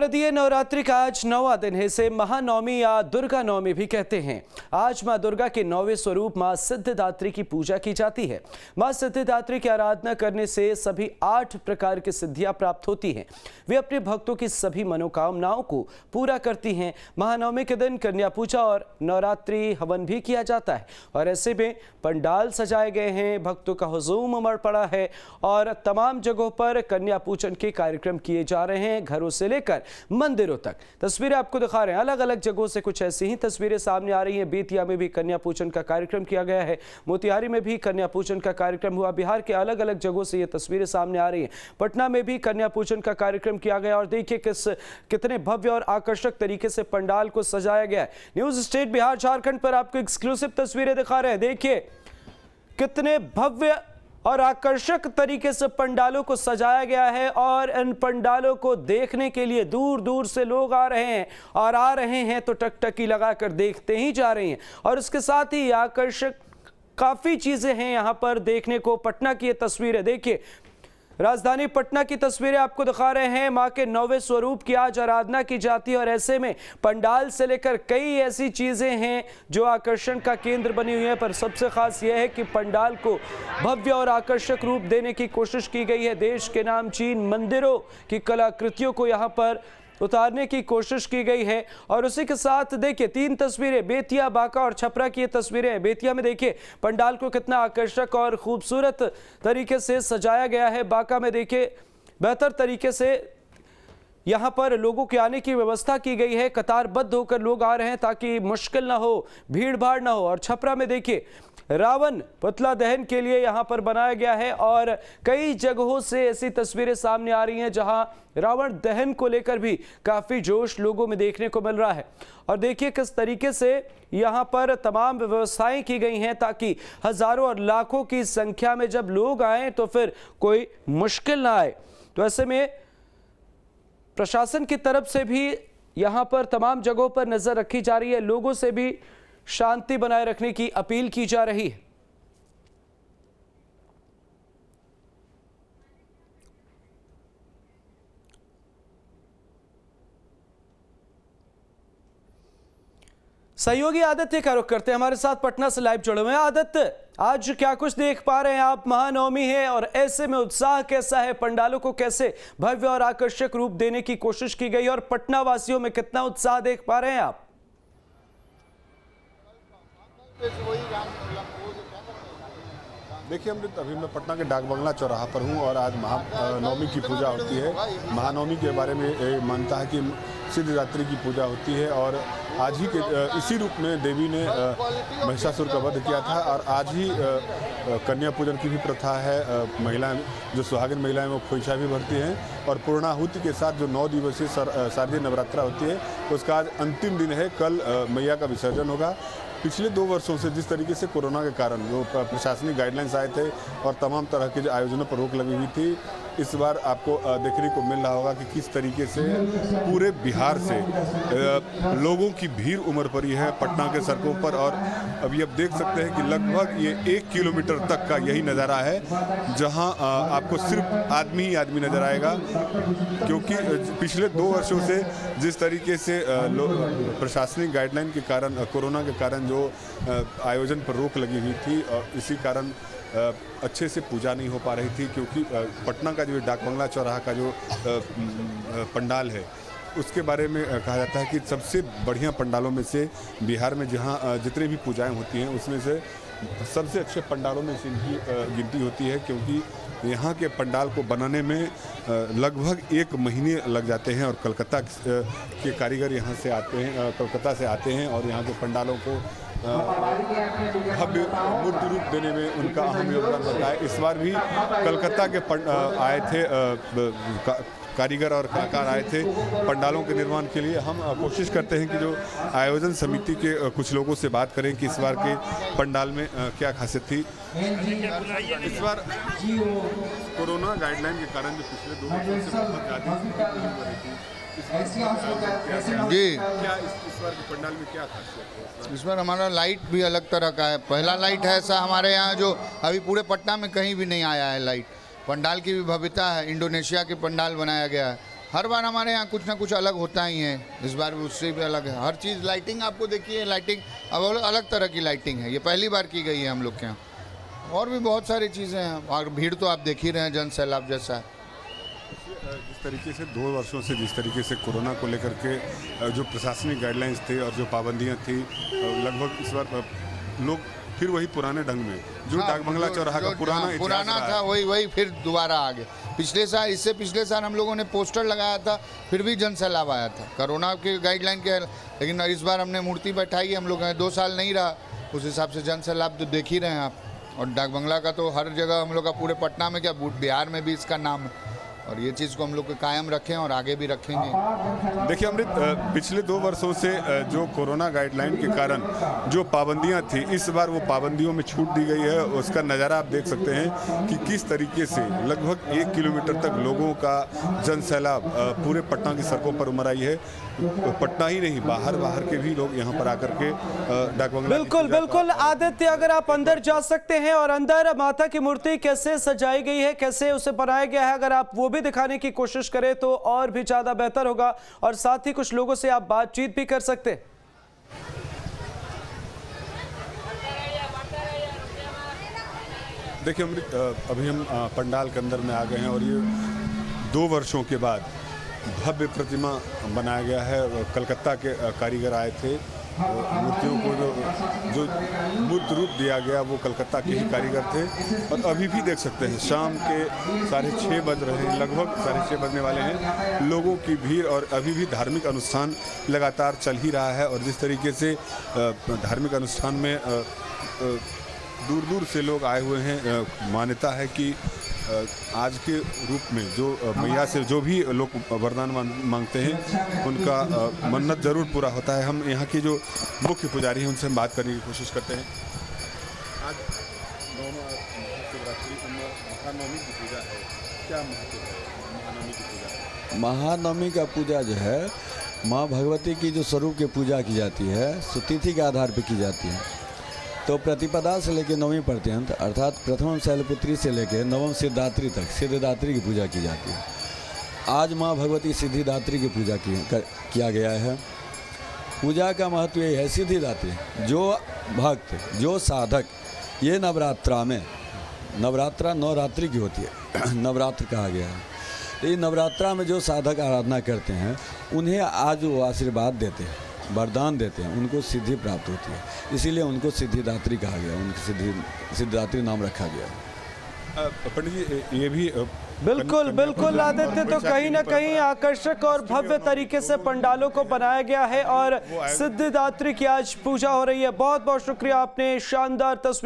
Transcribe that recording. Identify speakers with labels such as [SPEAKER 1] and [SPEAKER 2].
[SPEAKER 1] शारदीय नवरात्रि का आज 9वां दिन है। इसे महानवमी या दुर्गा नवमी भी कहते हैं। आज मां दुर्गा के 9वें स्वरूप मां सिद्धिदात्री की पूजा की जाती है। मां सिद्धिदात्री की आराधना करने से सभी 8 प्रकार की सिद्धियां प्राप्त होती हैं। वे अपने भक्तों की सभी मनोकामनाओं को पूरा करती हैं। महानवमी के दिन कन्या पूजा और नवरात्रि हवन भी किया जाता है और ऐसे में पंडाल सजाए गए हैं, भक्तों का हुजूम उमड़ पड़ा है और तमाम जगहों पर कन्या पूजन के कार्यक्रम किए जा रहे हैं, घरों से लेकर मंदिरों तक। तस्वीरें आपको दिखा रहे हैं, अलग अलग जगहों से कुछ ऐसी ही तस्वीरें सामने आ रही हैं। बेतिया में भी कन्या पूजन का कार्यक्रम किया गया है, मोतिहारी में भी कन्या पूजन का कार्यक्रम हुआ। बिहार के अलग अलग जगहों से ये तस्वीरें सामने आ रही हैं। पटना में भी कन्या पूजन का कार्यक्रम किया गया और देखिए कितने भव्य और आकर्षक तरीके से पंडाल को सजाया गया है। न्यूज स्टेट बिहार झारखंड पर आपको एक्सक्लूसिव तस्वीरें दिखा रहे हैं। देखिए कितने भव्य और आकर्षक तरीके से पंडालों को सजाया गया है और इन पंडालों को देखने के लिए दूर दूर से लोग आ रहे हैं और आ रहे हैं तो टकटकी लगाकर देखते ही जा रहे हैं। और इसके साथ ही आकर्षक काफी चीजें हैं यहां पर देखने को। पटना की ये तस्वीरें देखिए, राजधानी पटना की तस्वीरें आपको दिखा रहे हैं। मां के 9वें स्वरूप की आज आराधना की जाती है और ऐसे में पंडाल से लेकर कई ऐसी चीजें हैं जो आकर्षण का केंद्र बनी हुई है। पर सबसे खास यह है कि पंडाल को भव्य और आकर्षक रूप देने की कोशिश की गई है। देश के नामचीन मंदिरों की कलाकृतियों को यहाँ पर उतारने की कोशिश की गई है। और उसी के साथ देखिए 3 तस्वीरें, बेतिया, बांका और छपरा की ये तस्वीरें हैं। बेतिया में देखिए पंडाल को कितना आकर्षक और खूबसूरत तरीके से सजाया गया है। बांका में देखिए बेहतर तरीके से यहाँ पर लोगों के आने की व्यवस्था की गई है। कतारबद्ध होकर लोग आ रहे हैं ताकि मुश्किल ना हो, भीड़ भाड़ ना हो। और छपरा में देखिए रावण पुतला दहन के लिए यहाँ पर बनाया गया है और कई जगहों से ऐसी तस्वीरें सामने आ रही हैं जहां रावण दहन को लेकर भी काफी जोश लोगों में देखने को मिल रहा है। और देखिए किस तरीके से यहाँ पर तमाम व्यवस्थाएं की गई हैं ताकि हजारों और लाखों की संख्या में जब लोग आए तो फिर कोई मुश्किल ना आए। तो ऐसे में प्रशासन की तरफ से भी यहाँ पर तमाम जगहों पर नजर रखी जा रही है। लोगों से भी शांति बनाए रखने की अपील की जा रही है। सहयोगी आदित्य का रुख करते हैं, हमारे साथ पटना से लाइव जुड़े हुए हैं। आदित्य, आज क्या कुछ देख पा रहे हैं आप? महानवमी है और ऐसे में उत्साह कैसा है? पंडालों को कैसे भव्य और आकर्षक रूप देने की कोशिश की गई और पटना वासियों में कितना उत्साह देख पा रहे हैं आप?
[SPEAKER 2] देखिए अमृत, अभी मैं पटना के डाक बंगला चौराहा पर हूँ और आज महानवमी की पूजा होती है। महानवमी के बारे में मानता है कि सिद्धिदात्री की पूजा होती है और आज ही के इसी रूप में देवी ने महिषासुर का वध किया था और आज ही कन्या पूजन की भी प्रथा है। महिलाएं जो सुहागिन महिलाएं वो खोइछा भी भरती हैं और पूर्णाहुति के साथ जो 9 दिवसीय शारदीय नवरात्रा होती है उसका आज अंतिम दिन है। कल मैया का विसर्जन होगा। पिछले 2 वर्षों से जिस तरीके से कोरोना के कारण जो प्रशासनिक गाइडलाइंस आए थे और तमाम तरह के जो आयोजनों पर रोक लगी हुई थी, इस बार आपको देखने को मिल रहा होगा कि किस तरीके से पूरे बिहार से लोगों की भीड़ उमड़ पड़ी है पटना के सड़कों पर। और अभी आप देख सकते हैं कि लगभग ये 1 किलोमीटर तक का यही नज़ारा है जहां आपको सिर्फ आदमी ही आदमी नजर आएगा, क्योंकि पिछले 2 वर्षों से जिस तरीके से प्रशासनिक गाइडलाइन के कारण, कोरोना के कारण जो आयोजन पर रोक लगी हुई थी और इसी कारण अच्छे से पूजा नहीं हो पा रही थी, क्योंकि पटना का जो डाक बंगला चौराहा का जो पंडाल है उसके बारे में कहा जाता है कि सबसे बढ़िया पंडालों में से बिहार में जहां जितने भी पूजाएं होती हैं उसमें से सबसे अच्छे पंडालों में से इनकी गिनती होती है, क्योंकि यहाँ के पंडाल को बनाने में लगभग 1 महीने लग जाते हैं और कलकत्ता के कारीगर यहाँ से आते हैं, कलकत्ता से आते हैं और यहाँ के पंडालों को भव्य मूर्ति रूप देने में उनका अहम योगदान होता है। इस बार भी कलकत्ता के आए थे कारीगर और कलाकार आए थे पंडालों के निर्माण के लिए। हम कोशिश करते हैं कि जो आयोजन समिति के कुछ लोगों से बात करें कि इस बार के पंडाल में क्या खासियत थी। इस बार कोरोना गाइडलाइन के कारण जो पिछले 2 वर्षों से बहुत ज़्यादा
[SPEAKER 3] जी,
[SPEAKER 2] क्या इस बार के पंडाल में क्या खासियत है?
[SPEAKER 3] इस बार हमारा लाइट भी अलग तरह का है। पहला लाइट है ऐसा हमारे यहाँ जो अभी पूरे पटना में कहीं भी नहीं आया है लाइट। पंडाल की भी भव्यता है, इंडोनेशिया के पंडाल बनाया गया है हर बार हमारे यहाँ कुछ ना कुछ अलग होता ही है, इस बार भी उससे भी अलग है। हर चीज़ लाइटिंग आपको देखिए, लाइटिंग अब अलग तरह की लाइटिंग है, ये पहली बार की गई है हम लोग के यहाँ। और भी बहुत सारी चीज़ें हैं और भीड़ तो आप देख ही रहे हैं, जन सैलाब जैसा है।
[SPEAKER 2] जिस तरीके से 2 वर्षों से जिस तरीके से कोरोना को लेकर के जो प्रशासनिक गाइडलाइंस थे और जो पाबंदियां थी, लगभग इस बार लोग फिर वही पुराने ढंग में जो डाक बंगला चौराहा का
[SPEAKER 3] पुराना था वही फिर दोबारा आ गए। पिछले साल, इससे पिछले साल हम लोगों ने पोस्टर लगाया था, फिर भी जन सैलाब आया था कोरोना के गाइडलाइन के, लेकिन इस बार हमने मूर्ति बैठाई है, हम लोग 2 साल नहीं रहा, उस हिसाब से जन सैलाब तो देख ही रहे हैं आप। और डाक बंगला का तो हर जगह हम लोग का, पूरे पटना में क्या बिहार में भी इसका नाम है, और ये चीज़ को हम लोग कायम रखें और आगे भी रखेंगे।
[SPEAKER 2] देखिए अमृत, पिछले 2 वर्षों से जो कोरोना गाइडलाइन के कारण जो पाबंदियां थी, इस बार वो पाबंदियों में छूट दी गई है। उसका नज़ारा आप देख सकते हैं कि किस तरीके से लगभग 1 किलोमीटर तक लोगों का जन सैलाब पूरे पटना की सड़कों पर उमड़ आई है। पटना ही नहीं, बाहर के भी लोग यहाँ पर आकर के डाक बंगला।
[SPEAKER 1] बिल्कुल आदित्य, अगर आप अंदर जा सकते हैं और अंदर माता की मूर्ति कैसे सजाई गई है, कैसे उसे बनाया गया है, अगर आप वो भी दिखाने की कोशिश करें तो और भी ज्यादा बेहतर होगा, और साथ ही कुछ लोगों से आप बातचीत भी कर सकते हैं।
[SPEAKER 2] देखिए अमृत, अभी हम पंडाल के अंदर में आ गए हैं और ये 2 वर्षों के बाद भव्य प्रतिमा बनाया गया है। कलकत्ता के कारीगर आए थे, मूर्तियों को जो मूर्त रूप दिया गया वो कलकत्ता के ही कारीगर थे। और अभी भी देख सकते हैं शाम के 6:30 बज रहे हैं, लगभग 6:30 बजने वाले हैं। लोगों की भीड़ और अभी भी धार्मिक अनुष्ठान लगातार चल ही रहा है। और जिस तरीके से धार्मिक अनुष्ठान में दूर दूर से लोग आए हुए हैं, मान्यता है कि आज के रूप में जो मैया से जो भी लोग वरदान मांगते हैं उनका मन्नत जरूर पूरा होता है। हम यहाँ की जो मुख्य पुजारी हैं उनसे हम बात करने की कोशिश करते हैं। आज महाशिवरात्रि महानवमी की पूजा है, क्या महत्व है महानवमी की पूजा?
[SPEAKER 4] महानवमी का पूजा जो है, माँ भगवती की जो स्वरूप की पूजा की जाती है, तिथि के आधार पर की जाती है। तो प्रतिपदा से लेकर 9वीं पर्यंत, अर्थात प्रथम शैलपुत्री से लेकर 9वीं सिद्धिदात्री तक सिद्धिदात्री की पूजा की जाती है। आज माँ भगवती सिद्धिदात्री की पूजा किया गया है। पूजा का महत्व ये है, सिद्धिदात्री जो भक्त, जो साधक, ये नवरात्रा में, नवरात्रा नवरात्रि की होती है, नवरात्र कहा गया है। तो ये नवरात्रा में जो साधक आराधना करते हैं उन्हें आज वो आशीर्वाद देते हैं, वरदान देते हैं, उनको सिद्धि प्राप्त होती है, इसीलिए उनको सिद्धिदात्री कहा गया, उनकी सिद्धिदात्री नाम रखा गया।
[SPEAKER 2] पंडित जी, ये भी
[SPEAKER 1] बिल्कुल आदित्य, तो कहीं ना कहीं आकर्षक और भव्य तरीके से पंडालों को बनाया गया है और सिद्धिदात्री की आज पूजा हो रही है। बहुत बहुत शुक्रिया, आपने शानदार तस्वीर